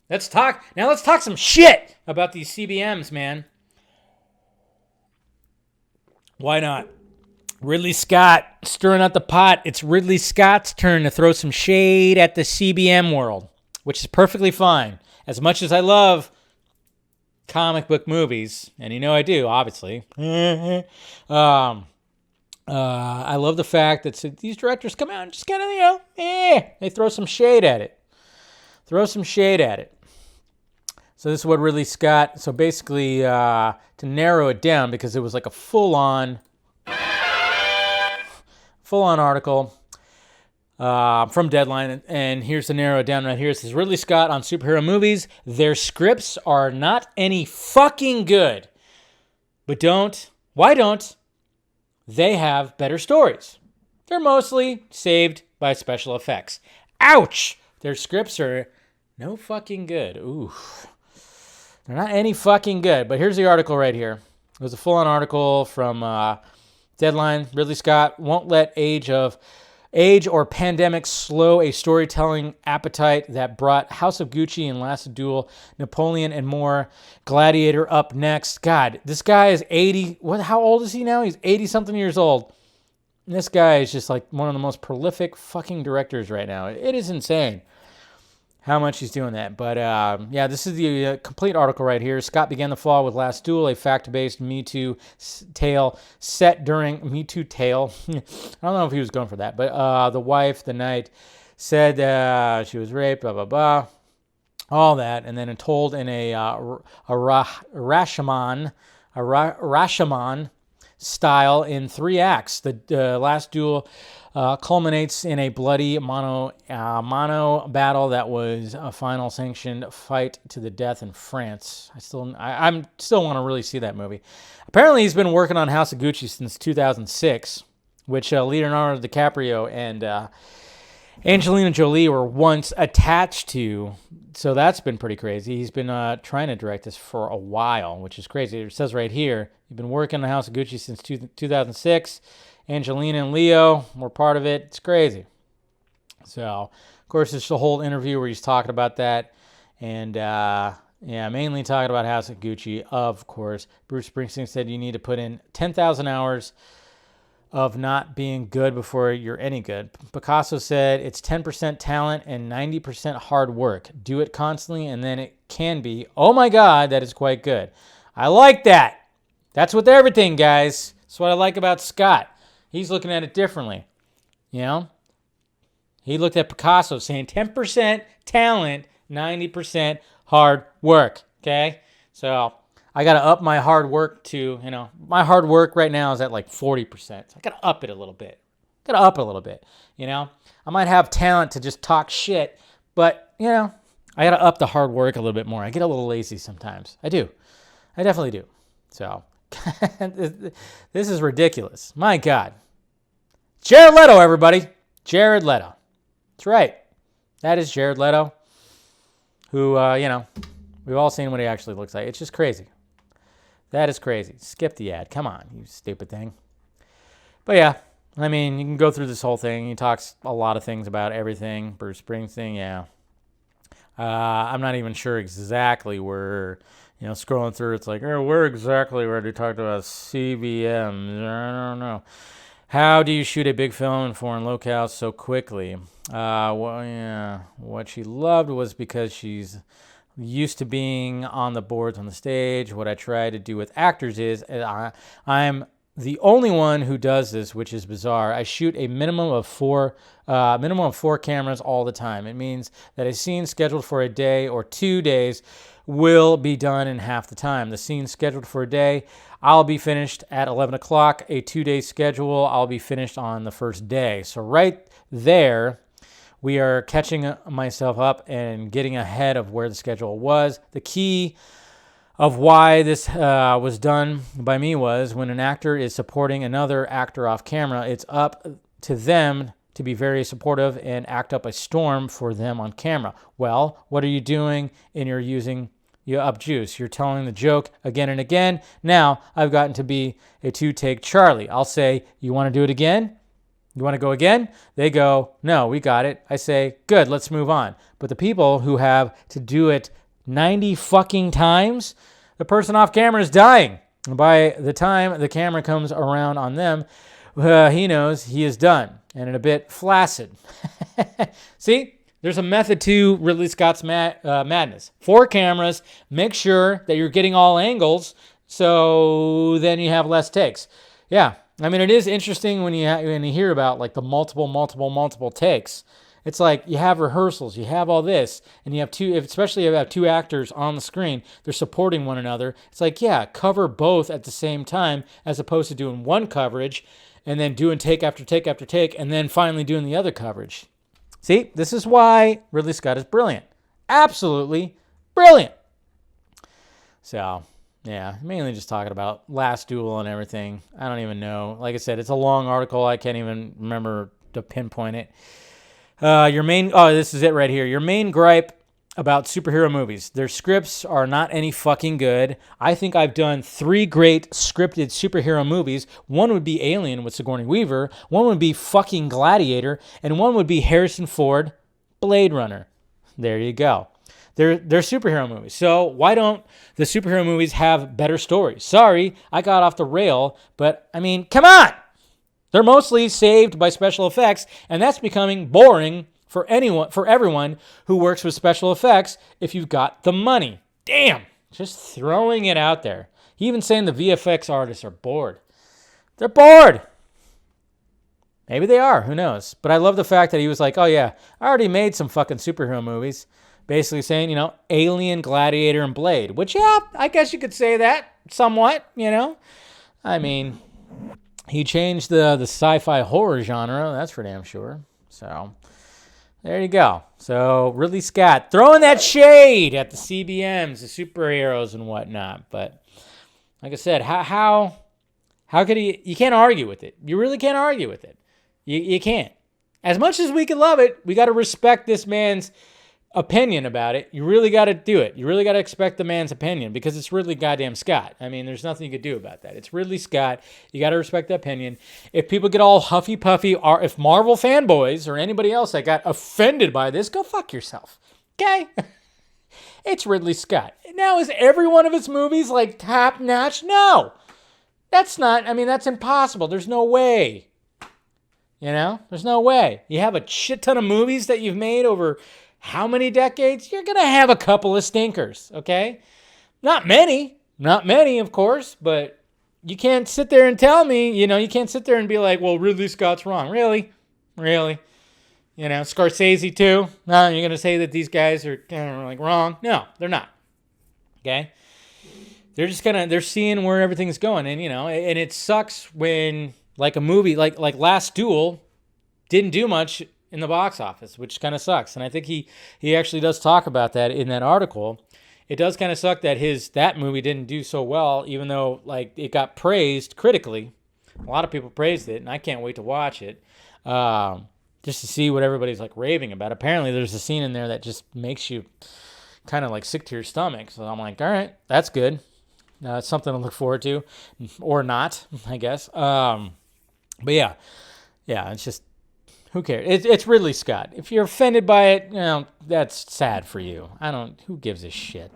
Let's talk some shit about these CBMs, man. Why not? Ridley Scott stirring up the pot. It's Ridley Scott's turn to throw some shade at the CBM world, which is perfectly fine. As much as I love comic book movies, and you know I do, obviously. I love the fact that these directors come out and just kind of, they throw some shade at it. So this is what Ridley Scott, so basically to narrow it down, because it was like a full-on article from Deadline, and here's to narrow it down right here. It says, Ridley Scott on superhero movies, their scripts are not any fucking good. But why don't they have better stories? They're mostly saved by special effects. Ouch! Their scripts are no fucking good. Ooh. They're not any fucking good. But here's the article right here. It was a full-on article from Deadline. Ridley Scott won't let age or pandemic slow a storytelling appetite that brought House of Gucci and Last Duel, Napoleon, and more. Gladiator up next. God, this guy is 80. How old is he now? He's 80-something years old. And this guy is just like one of the most prolific fucking directors right now. It is insane how much he's doing that. But this is the complete article right here. Scott began the fall with Last Duel, a fact-based Me Too tale set during Me Too tale. I don't know if he was going for that, but the wife the night said she was raped, blah, blah, blah, all that, and then told in a Rashomon style in 3 acts. The Last Duel culminates in a bloody mono battle that was a final sanctioned fight to the death in France. I still want to really see that movie. Apparently, he's been working on House of Gucci since 2006, which Leonardo DiCaprio and Angelina Jolie were once attached to. So that's been pretty crazy. He's been trying to direct this for a while, which is crazy. It says right here, you've been working on House of Gucci since 2006. Angelina and Leo were part of it. It's crazy. So, of course, there's a whole interview where he's talking about that. And, mainly talking about House of Gucci, of course. Bruce Springsteen said you need to put in 10,000 hours of not being good before you're any good. Picasso said it's 10% talent and 90% hard work. Do it constantly and then it can be, oh my God, that is quite good. I like that. That's with everything, guys. That's what I like about Scott. He's looking at it differently. You know? He looked at Picasso saying 10% talent, 90% hard work. Okay? So I got to up my hard work to, my hard work right now is at like 40%. So I got to up it a little bit. I might have talent to just talk shit, but, I got to up the hard work a little bit more. I get a little lazy sometimes. I do. I definitely do. So this is ridiculous. My God. Jared Leto, everybody. Jared Leto. That's right. That is Jared Leto, who, we've all seen what he actually looks like. It's just crazy. That is crazy. Skip the ad. Come on, you stupid thing. But yeah, you can go through this whole thing. He talks a lot of things about everything. Bruce Springsteen, yeah. I'm not even sure exactly where, scrolling through, it's like, where exactly where they talked about CBMs? I don't know. How do you shoot a big film in foreign locales so quickly? What she loved was because she's used to being on the boards on the stage. What I try to do with actors is I'm the only one who does this, which is bizarre. I shoot a minimum of four cameras all the time. It means that a scene scheduled for a day or 2 days will be done in half the time. The scene scheduled for a day, I'll be finished at 11 o'clock. A 2-day schedule, I'll be finished on the first day. So right there, we are catching myself up and getting ahead of where the schedule was. The key of why this was done by me was when an actor is supporting another actor off camera, it's up to them to be very supportive and act up a storm for them on camera. Well, what are you doing? And you're using your up juice. You're telling the joke again and again. Now I've gotten to be a 2-take Charlie. I'll say, you want to do it again? You want to go again? They go, no, we got it. I say, good, let's move on. But the people who have to do it 90 fucking times, the person off camera is dying. And by the time the camera comes around on them, he knows he is done and a bit flaccid. See, there's a method to Ridley Scott's madness. 4 cameras, make sure that you're getting all angles, so then you have less takes. Yeah, I mean, it is interesting when you hear about like the multiple takes. It's like you have rehearsals, you have all this, and you have especially if you have 2 actors on the screen, they're supporting one another. It's like, yeah, cover both at the same time as opposed to doing one coverage and then doing take after take after take and then finally doing the other coverage. See, this is why Ridley Scott is brilliant. Absolutely brilliant. So, yeah, mainly just talking about Last Duel and everything. I don't even know. Like I said, it's a long article. I can't even remember to pinpoint it. This is it right here. Your main gripe about superhero movies. Their scripts are not any fucking good. I think I've done 3 great scripted superhero movies. One would be Alien with Sigourney Weaver. One would be fucking Gladiator. And one would be Harrison Ford, Blade Runner. There you go. They're superhero movies. So why don't the superhero movies have better stories? Sorry, I got off the rail, but I mean, come on! They're mostly saved by special effects, and that's becoming boring for everyone who works with special effects if you've got the money. Damn! Just throwing it out there. Even saying the VFX artists are bored. They're bored! Maybe they are, who knows? But I love the fact that he was like, oh yeah, I already made some fucking superhero movies. Basically saying, Alien, Gladiator, and Blade. Which, yeah, I guess you could say that somewhat, I mean, he changed the sci-fi horror genre, that's for damn sure. So, there you go. So, Ridley Scott throwing that shade at the CBMs, the superheroes and whatnot. But, like I said, how could he... You can't argue with it. You really can't argue with it. You can't. As much as we can love it, we got to respect this man's opinion about it. You really got to do it. You really got to expect the man's opinion because it's Ridley goddamn Scott. I mean, there's nothing you could do about that. It's Ridley Scott. You got to respect the opinion. If people get all huffy puffy, or if Marvel fanboys or anybody else that got offended by this, go fuck yourself. Okay? It's Ridley Scott. Now, is every one of his movies like top notch? No. That's impossible. There's no way. There's no way. You have a shit ton of movies that you've made over how many decades? You're going to have a couple of stinkers, okay? Not many, of course, but you can't sit there and tell me, you can't sit there and be like, well, Ridley Scott's wrong. Really? Scorsese too? No, you're going to say that these guys are wrong? No, they're not, okay? They're just they're seeing where everything's going, and, and it sucks when, like a movie, like Last Duel didn't do much in the box office, which kind of sucks. And I think he actually does talk about that in that article. It does kind of suck that that movie didn't do so well, even though it got praised critically. A lot of people praised it, and I can't wait to watch it just to see what everybody's raving about. Apparently, there's a scene in there that just makes you kind of sick to your stomach. So I'm like, all right, that's good. It's something to look forward to, or not, I guess. But yeah, it's just. Who cares? It's Ridley Scott. If you're offended by it, that's sad for you. Who gives a shit?